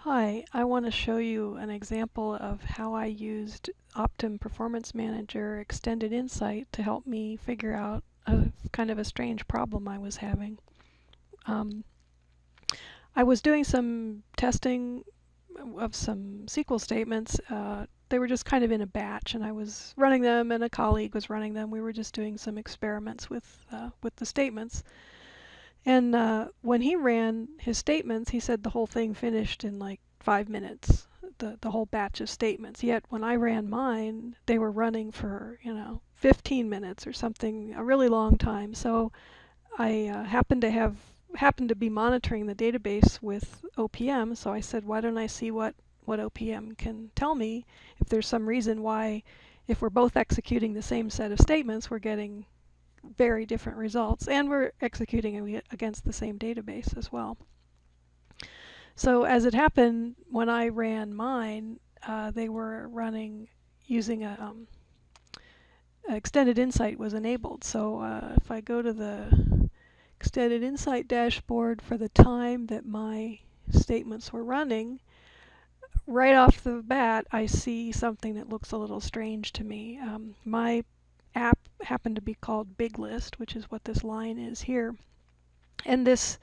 Hi, I want to show you an example of how I used Optim Performance Manager Extended Insight to help me figure out a kind of a strange problem I was having. I was doing some testing of some SQL statements. They were just kind of in a batch, and I was running them, and a colleague was running them. We were just doing some experiments with the statements. And when he ran his statements, he said the whole thing finished in like 5 minutes, the whole batch of statements. Yet when I ran mine, they were running for, 15 minutes or something, a really long time. So I happened to be monitoring the database with OPM, so I said, why don't I see what OPM can tell me if there's some reason why, if we're both executing the same set of statements, we're getting very different results, and we're executing against the same database as well. So as it happened, when I ran mine, they were running using Extended Insight was enabled. So if I go to the Extended Insight dashboard for the time that my statements were running, right off the bat I see something that looks a little strange to me. My app happened to be called Big List, which is what this line is here. And this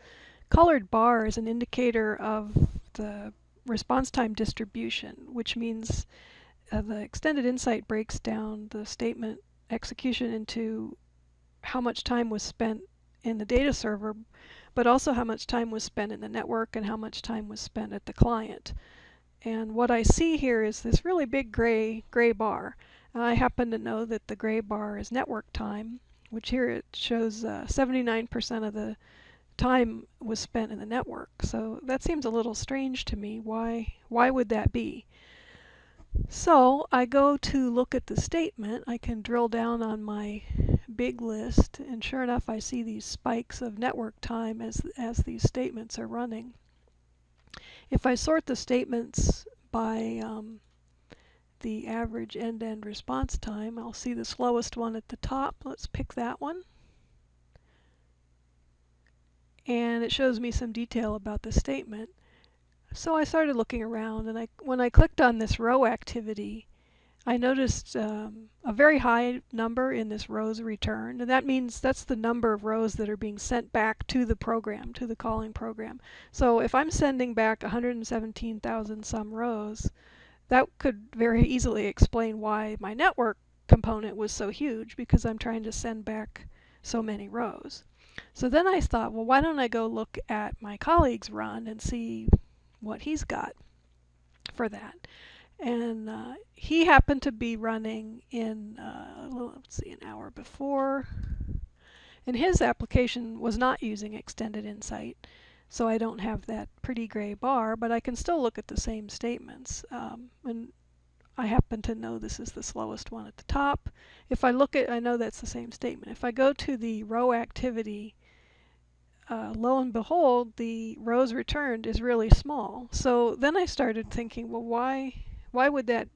colored bar is an indicator of the response time distribution, which means the Extended Insight breaks down the statement execution into how much time was spent in the data server, but also how much time was spent in the network and how much time was spent at the client. And what I see here is this really big gray bar. I happen to know that the gray bar is network time, which here it shows 79% of the time was spent in the network. So that seems a little strange to me. Why would that be? So I go to look at the statement. I can drill down on my big list, and sure enough I see these spikes of network time as these statements are running. If I sort the statements by the average end-to-end response time, I'll see the slowest one at the top. Let's pick that one. And it shows me some detail about the statement. So I started looking around, and when I clicked on this row activity, I noticed a very high number in this rows returned, and that means that's the number of rows that are being sent back to the program, to the calling program. So if I'm sending back 117,000 some rows, that could very easily explain why my network component was so huge, because I'm trying to send back so many rows. So then I thought, well, why don't I go look at my colleague's run and see what he's got for that. And he happened to be running in, let's see, an hour before. And his application was not using Extended Insight, so I don't have that pretty gray bar, but I can still look at the same statements. And I happen to know this is the slowest one at the top. If I look at, I know that's the same statement. If I go to the row activity, lo and behold, the rows returned is really small. So then I started thinking, well, why would that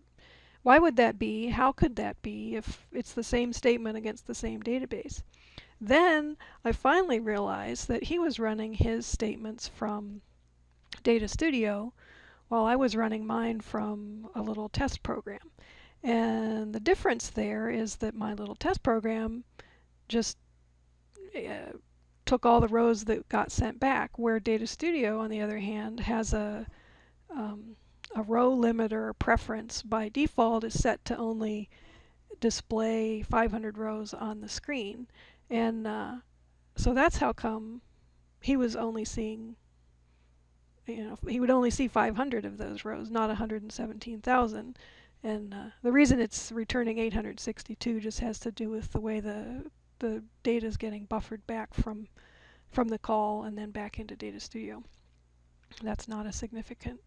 be? How could that be if it's the same statement against the same database? Then I finally realized that he was running his statements from Data Studio while I was running mine from a little test program. And the difference there is that my little test program just took all the rows that got sent back, where Data Studio, on the other hand, has a row limiter preference. By default is set to only display 500 rows on the screen. And so that's how come he was only seeing, he would only see 500 of those rows, not 117,000. And the reason it's returning 862 just has to do with the way the data is getting buffered back from the call and then back into Data Studio. That's not a significant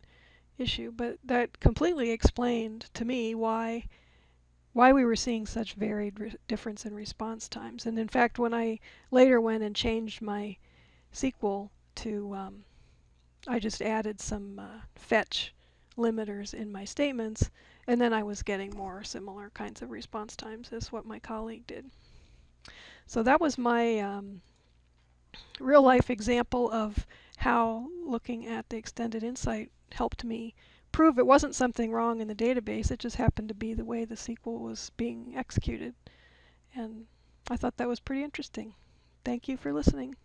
issue, but that completely explained to me why we were seeing such varied difference in response times. And in fact, when I later went and changed my SQL to, I just added some fetch limiters in my statements, and then I was getting more similar kinds of response times as what my colleague did. So that was my real life example of how looking at the extended insight helped me prove it wasn't something wrong in the database. It just happened to be the way the SQL was being executed. And I thought that was pretty interesting. Thank you for listening.